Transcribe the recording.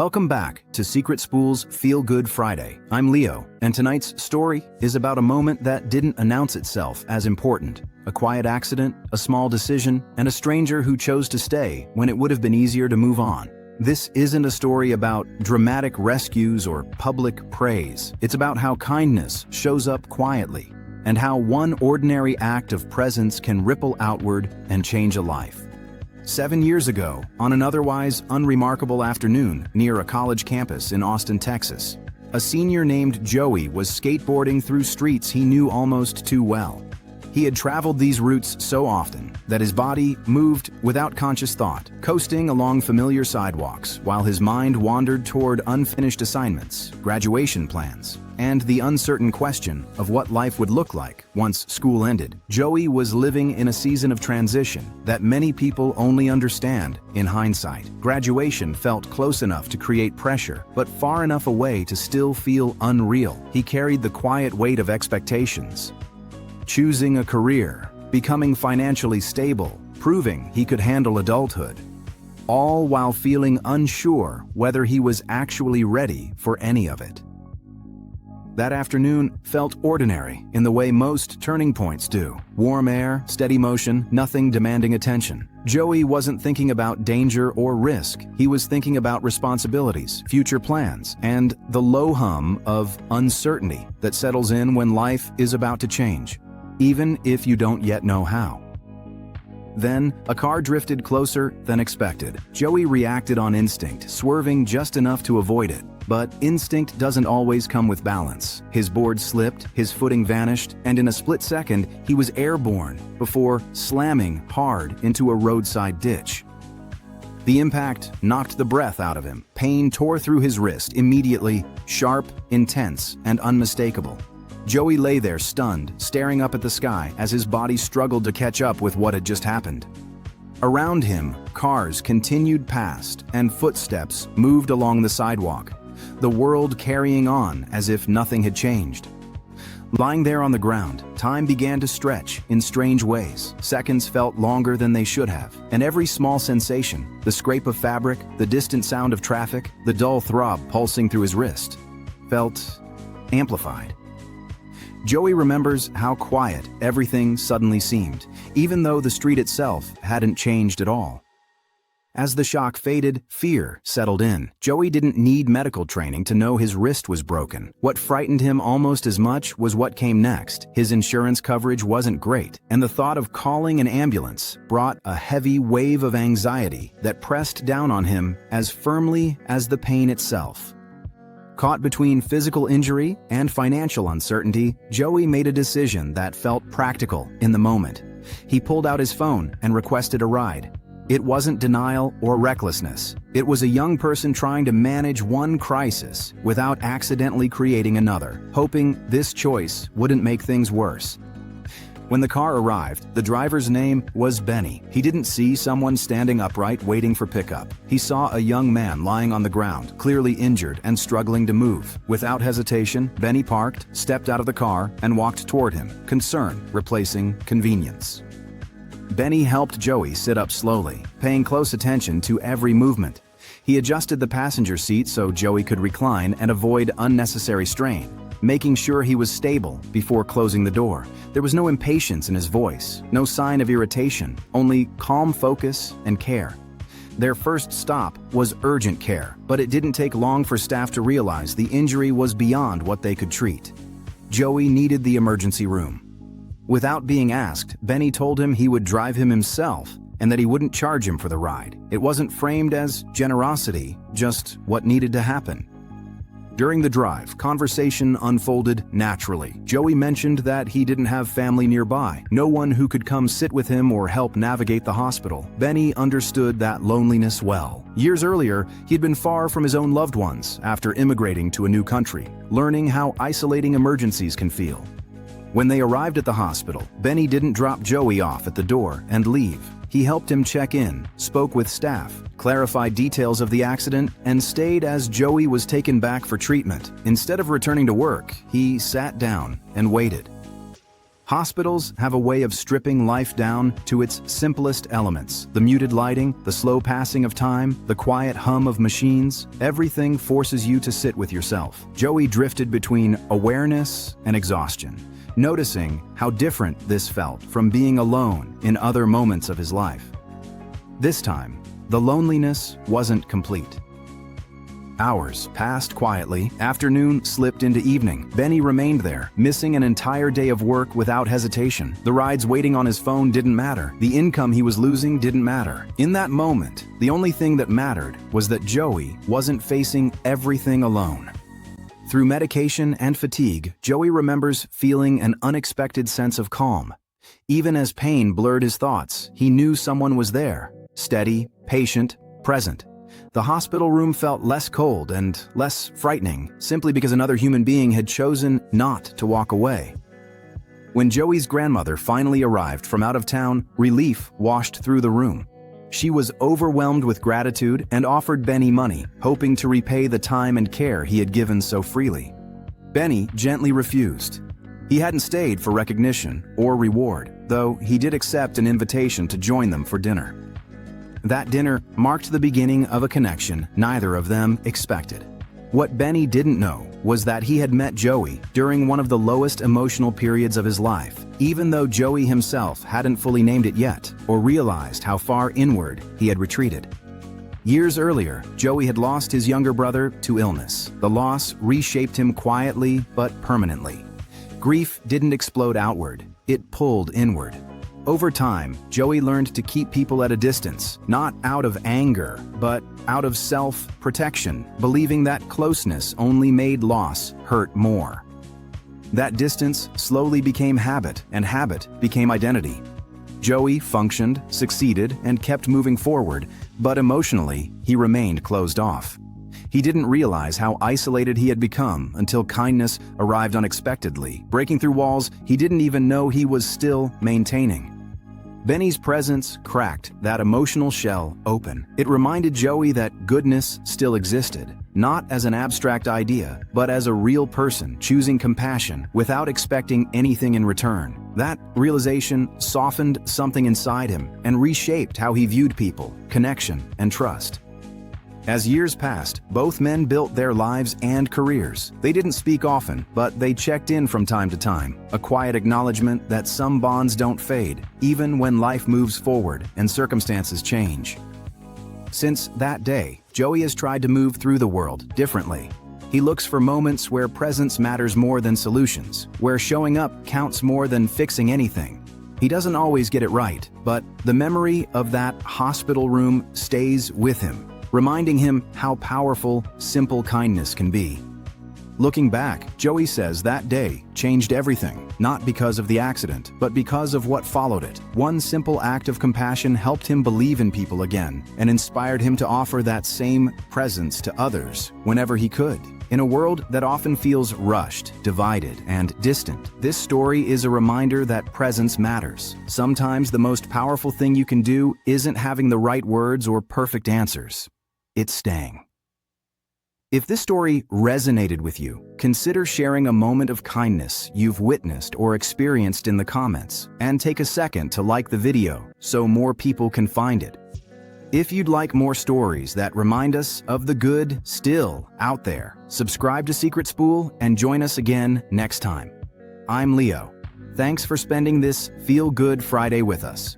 Welcome back to SecretSpool's Feel Good Friday. I'm Leo, and tonight's story is about a moment that didn't announce itself as important. A quiet accident, a small decision, and a stranger who chose to stay when it would have been easier to move on. This isn't a story about dramatic rescues or public praise. It's about how kindness shows up quietly, and how one ordinary act of presence can ripple outward and change a life. 7 years ago, on an otherwise unremarkable afternoon near a college campus in Austin, Texas, a senior named Joey was skateboarding through streets he knew almost too well. He had traveled these routes so often that his body moved without conscious thought, coasting along familiar sidewalks while his mind wandered toward unfinished assignments, graduation plans, and the uncertain question of what life would look like once school ended. Joey was living in a season of transition that many people only understand in hindsight. Graduation felt close enough to create pressure, but far enough away to still feel unreal. He carried the quiet weight of expectations. Choosing a career, becoming financially stable, proving he could handle adulthood, all while feeling unsure whether he was actually ready for any of it. That afternoon felt ordinary in the way most turning points do. Warm air, steady motion, nothing demanding attention. Joey wasn't thinking about danger or risk. He was thinking about responsibilities, future plans, and the low hum of uncertainty that settles in when life is about to change, even if you don't yet know how. Then, a car drifted closer than expected. Joey reacted on instinct, swerving just enough to avoid it. But instinct doesn't always come with balance. His board slipped, his footing vanished, and in a split second, he was airborne before slamming hard into a roadside ditch. The impact knocked the breath out of him. Pain tore through his wrist immediately, sharp, intense, and unmistakable. Joey lay there stunned, staring up at the sky as his body struggled to catch up with what had just happened. Around him, cars continued past, and footsteps moved along the sidewalk, the world carrying on as if nothing had changed. Lying there on the ground, time began to stretch in strange ways. Seconds felt longer than they should have, and every small sensation, the scrape of fabric, the distant sound of traffic, the dull throb pulsing through his wrist, felt amplified. Joey remembers how quiet everything suddenly seemed, even though the street itself hadn't changed at all. As the shock faded, fear settled in. Joey didn't need medical training to know his wrist was broken. What frightened him almost as much was what came next. His insurance coverage wasn't great, and the thought of calling an ambulance brought a heavy wave of anxiety that pressed down on him as firmly as the pain itself. Caught between physical injury and financial uncertainty, Joey made a decision that felt practical in the moment. He pulled out his phone and requested a ride. It wasn't denial or recklessness. It was a young person trying to manage one crisis without accidentally creating another, hoping this choice wouldn't make things worse. When the car arrived, the driver's name was Benny. He didn't see someone standing upright waiting for pickup. He saw a young man lying on the ground, clearly injured and struggling to move. Without hesitation, Benny parked, stepped out of the car, and walked toward him, concern replacing convenience. Benny helped Joey sit up slowly, paying close attention to every movement. He adjusted the passenger seat so Joey could recline and avoid unnecessary strain, making sure he was stable before closing the door. There was no impatience in his voice, no sign of irritation, only calm focus and care. Their first stop was urgent care, but it didn't take long for staff to realize the injury was beyond what they could treat. Joey needed the emergency room. Without being asked, Benny told him he would drive him himself and that he wouldn't charge him for the ride. It wasn't framed as generosity, just what needed to happen. During the drive, conversation unfolded naturally. Joey mentioned that he didn't have family nearby, no one who could come sit with him or help navigate the hospital. Benny understood that loneliness well. Years earlier, he'd been far from his own loved ones after immigrating to a new country, learning how isolating emergencies can feel. When they arrived at the hospital, Benny didn't drop Joey off at the door and leave. He helped him check in, spoke with staff, clarified details of the accident, and stayed as Joey was taken back for treatment. Instead of returning to work, he sat down and waited. Hospitals have a way of stripping life down to its simplest elements. The muted lighting, the slow passing of time, the quiet hum of machines, everything forces you to sit with yourself. Joey drifted between awareness and exhaustion, noticing how different this felt from being alone in other moments of his life. This time, the loneliness wasn't complete. Hours passed quietly, afternoon slipped into evening. Benny remained there, missing an entire day of work without hesitation. The rides waiting on his phone didn't matter. The income he was losing didn't matter. In that moment, the only thing that mattered was that Joey wasn't facing everything alone. Through medication and fatigue, Joey remembers feeling an unexpected sense of calm. Even as pain blurred his thoughts, he knew someone was there, steady, patient, present. The hospital room felt less cold and less frightening, simply because another human being had chosen not to walk away. When Joey's grandmother finally arrived from out of town, relief washed through the room. She was overwhelmed with gratitude and offered Benny money, hoping to repay the time and care he had given so freely. Benny gently refused. He hadn't stayed for recognition or reward, though he did accept an invitation to join them for dinner. That dinner marked the beginning of a connection neither of them expected. What Benny didn't know was that he had met Joey during one of the lowest emotional periods of his life, even though Joey himself hadn't fully named it yet or realized how far inward he had retreated. Years earlier, Joey had lost his younger brother to illness. The loss reshaped him quietly but permanently. Grief didn't explode outward, it pulled inward. Over time, Joey learned to keep people at a distance, not out of anger, but out of self-protection, believing that closeness only made loss hurt more. That distance slowly became habit, and habit became identity. Joey functioned, succeeded, and kept moving forward, but emotionally, he remained closed off. He didn't realize how isolated he had become until kindness arrived unexpectedly, breaking through walls he didn't even know he was still maintaining. Benny's presence cracked that emotional shell open. It reminded Joey that goodness still existed, not as an abstract idea, but as a real person choosing compassion without expecting anything in return. That realization softened something inside him and reshaped how he viewed people, connection, and trust. As years passed, both men built their lives and careers. They didn't speak often, but they checked in from time to time, a quiet acknowledgement that some bonds don't fade, even when life moves forward and circumstances change. Since that day, Joey has tried to move through the world differently. He looks for moments where presence matters more than solutions, where showing up counts more than fixing anything. He doesn't always get it right, but the memory of that hospital room stays with him, reminding him how powerful simple kindness can be. Looking back, Joey says that day changed everything, not because of the accident, but because of what followed it. One simple act of compassion helped him believe in people again and inspired him to offer that same presence to others whenever he could. In a world that often feels rushed, divided, and distant, this story is a reminder that presence matters. Sometimes the most powerful thing you can do isn't having the right words or perfect answers. It's staying. If this story resonated with you, consider sharing a moment of kindness you've witnessed or experienced in the comments, and take a second to like the video so more people can find it. If you'd like more stories that remind us of the good still out there, subscribe to SecretSpool and join us again next time. I'm Leo. Thanks for spending this Feel Good Friday with us.